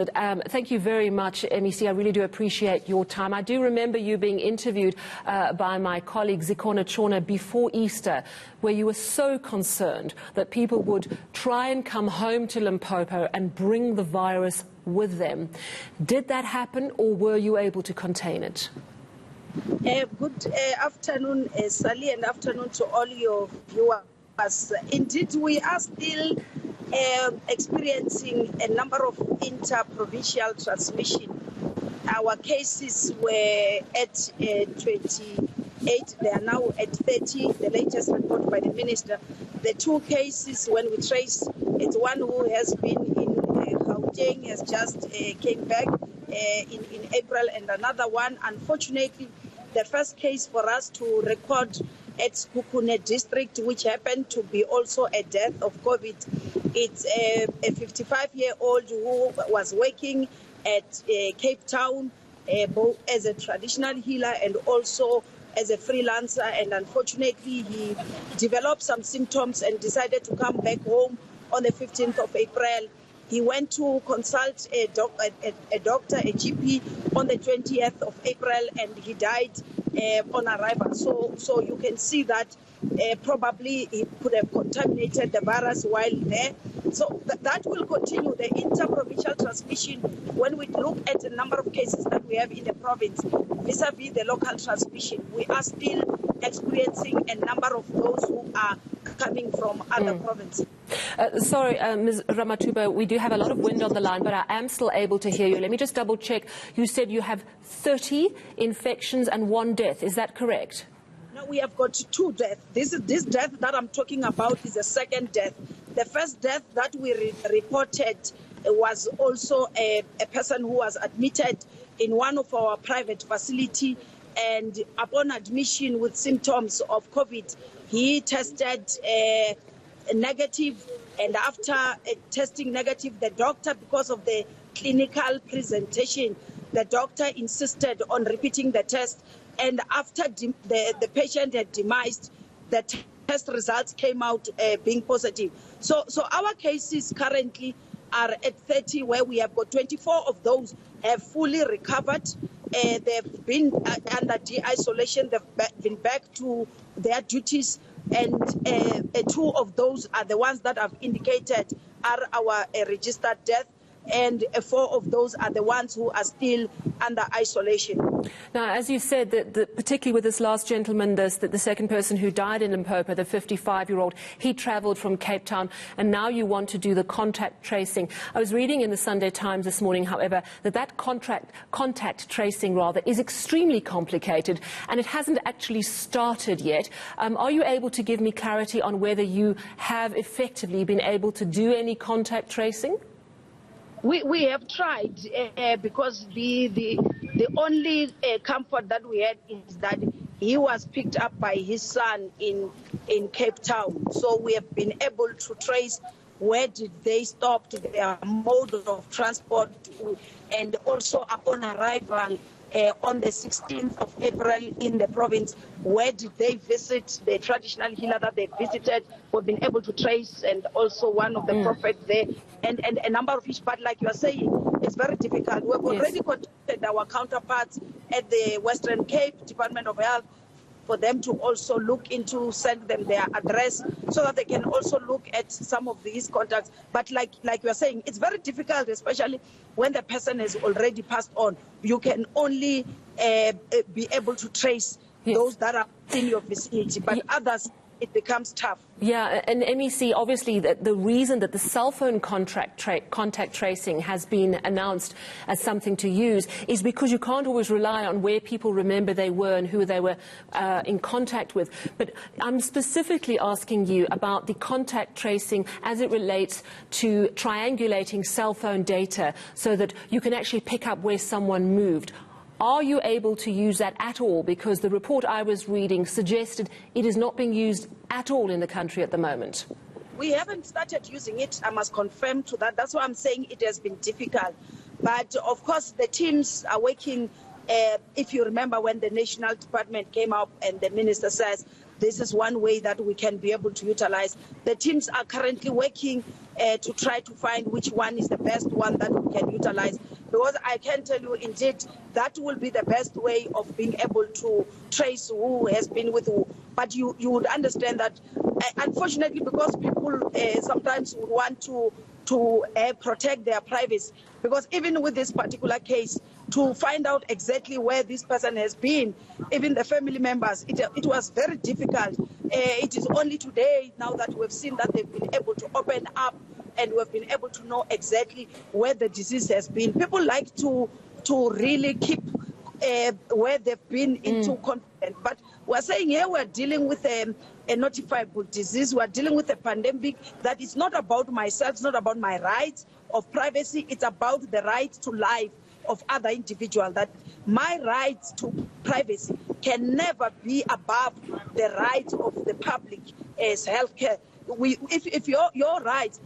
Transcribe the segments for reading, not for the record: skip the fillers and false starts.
Thank you very much, MEC. I really do appreciate your time. I do remember you being interviewed by my colleague Zikhona Chona before Easter, where you were so concerned that people would try and come home to Limpopo and bring the virus with them. Did that happen, or were you able to contain it? Good afternoon, Sally, and afternoon to all your viewers. Indeed, we are still experiencing a number of inter-provincial transmission. Our cases were at 28, they are now at 30, the latest report by the minister. The two cases, when we trace, it's one who has been in Gauteng, has just came back in April, and another one, unfortunately, the first case for us to record at Sekhukhune district, which happened to be also a death of COVID. It's a 55-year-old who was working at Cape Town, both as a traditional healer and also as a freelancer. And unfortunately, he developed some symptoms and decided to come back home on the 15th of April. He went to consult a doctor, a GP, on the 20th of April, and he died on arrival. So you can see that probably he could have contaminated the virus while there. So that will continue, the inter-provincial transmission, when we look at the number of cases that we have in the province vis-a-vis the local transmission. We are still experiencing a number of those who are coming from other provinces. Sorry, Ms. Ramathuba, we do have a lot of wind on the line, but I am still able to hear you. Let me just double check. You said you have 30 infections and 1 death. Is that correct? No, we have got 2 deaths. This death that I'm talking about is the second death. The first death that we reported was also a person who was admitted in one of our private facilities, and upon admission with symptoms of COVID, he tested negative, and after testing negative, the doctor, because of the clinical presentation, the doctor insisted on repeating the test, and after the patient had demised, the test results came out being positive. So our cases currently are at 30, where we have got 24 of those have fully recovered. They've been under de-isolation, they've been back to their duties, and 2 of those are the ones that I've indicated are our registered death, and 4 of those are the ones who are still under isolation. Now, as you said, particularly with this last gentleman, the second person who died in Limpopo, the 55-year-old, he travelled from Cape Town, and now you want to do the contact tracing. I was reading in the Sunday Times this morning, however, that contact tracing is extremely complicated, and it hasn't actually started yet. Are you able to give me clarity on whether you have effectively been able to do any contact tracing? We have tried because the only comfort that we had is that he was picked up by his son in Cape Town. So we have been able to trace where did they stop, their mode of transport, and also upon arrival on the 16th of April in the province, where did they visit, the traditional healer that they visited. We've been able to trace, and also one of the prophets there, and a number of fish. But like you are saying, it's very difficult. We've already contacted our counterparts at the Western Cape Department of Health for them to also look into, send them their address so that they can also look at some of these contacts. But like you are saying, it's very difficult, especially when the person has already passed on. You can only be able to trace those that are in your vicinity, but others, it becomes tough. Yeah, and MEC, obviously the reason that the cell phone contact tracing has been announced as something to use is because you can't always rely on where people remember they were and who they were in contact with. But I'm specifically asking you about the contact tracing as it relates to triangulating cell phone data so that you can actually pick up where someone moved. Are you able to use that at all? Because the report I was reading suggested it is not being used at all in the country at the moment. We haven't started using it, I must confirm to that. That's why I'm saying it has been difficult. But of course, the teams are working. If you remember when the National Department came up and the minister says this is one way that we can be able to utilize. The teams are currently working to try to find which one is the best one that we can utilize. Because I can tell you, indeed, that will be the best way of being able to trace who has been with who. But you would understand that, unfortunately, because people sometimes would want to protect their privacy. Because even with this particular case, to find out exactly where this person has been, even the family members, it was very difficult. It is only today now that we've seen that they've been able to open up and we've been able to know exactly where the disease has been. People like to really keep where they've been into confidence. But we're saying here we're dealing with a notifiable disease. We're dealing with a pandemic that is not about myself, it's not about my rights of privacy, it's about the right to life of other individuals. That my right to privacy can never be above the right of the public as healthcare. If your rights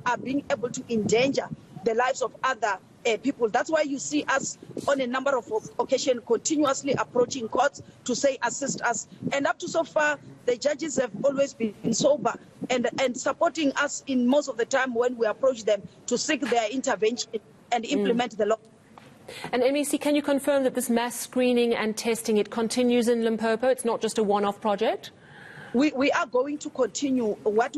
are being able to endanger the lives of other people, that's why you see us on a number of occasions continuously approaching courts to say assist us. And up to so far, the judges have always been sober and supporting us in most of the time when we approach them to seek their intervention and implement the law. And MEC, can you confirm that this mass screening and testing, it continues in Limpopo? It's not just a one-off project? We are going to continue. What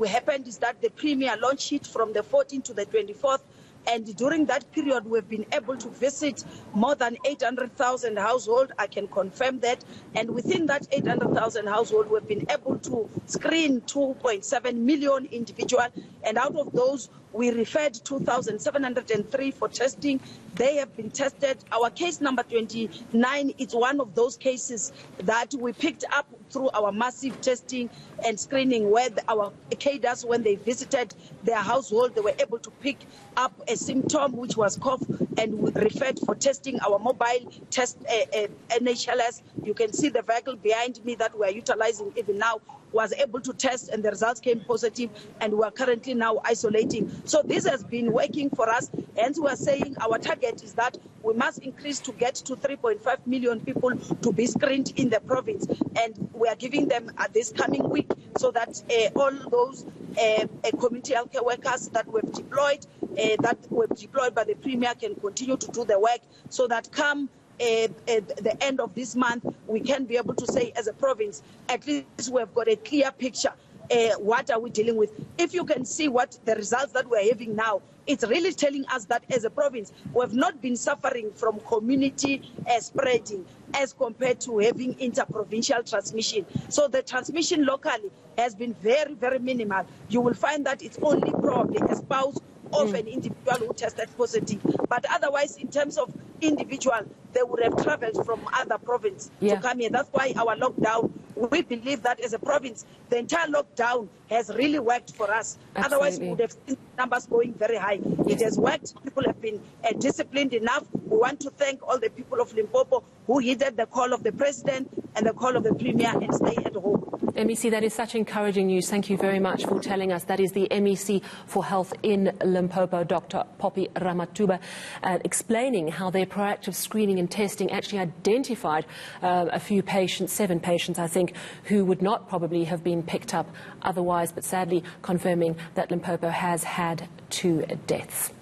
happened is that the Premier launched it from the 14th to the 24th. And during that period, we've been able to visit more than 800,000 households. I can confirm that. And within that 800,000 households, we've been able to screen 2.7 million individuals. And out of those, we referred 2,703 for testing. They have been tested. Our case number 29 is one of those cases that we picked up through our massive testing and screening, where our cadres, when they visited their household, they were able to pick up a symptom, which was cough, and we referred for testing. Our mobile test NHLS, you can see the vehicle behind me that we are utilizing even now, was able to test, and the results came positive, and we are currently now isolating. So this has been working for us, and we are saying our target is that we must increase to get to 3.5 million people to be screened in the province, and we are giving them this coming week so that all those community healthcare workers that we've deployed, by the Premier, can continue to do the work, so that come the end of this month, we can be able to say, as a province, at least we have got a clear picture. What are we dealing with? If you can see what the results that we're having now, it's really telling us that as a province, we have not been suffering from community spreading as compared to having interprovincial transmission. So the transmission locally has been very, very minimal. You will find that it's only probably a spouse of an individual who tested positive. But otherwise, in terms of individual, they would have traveled from other provinces to come here. That's why our lockdown, we believe that as a province, the entire lockdown has really worked for us. Absolutely. Otherwise, we would have seen numbers going very high. It has worked. People have been disciplined enough. We want to thank all the people of Limpopo who heeded the call of the President and the call of the Premier and stay at home. MEC, that is such encouraging news. Thank you very much for telling us. That is the MEC for Health in Limpopo, Dr. Poppy Ramathuba, explaining how their proactive screening and testing actually identified a few patients, 7 patients, I think, who would not probably have been picked up otherwise, but sadly confirming that Limpopo has had 2 deaths.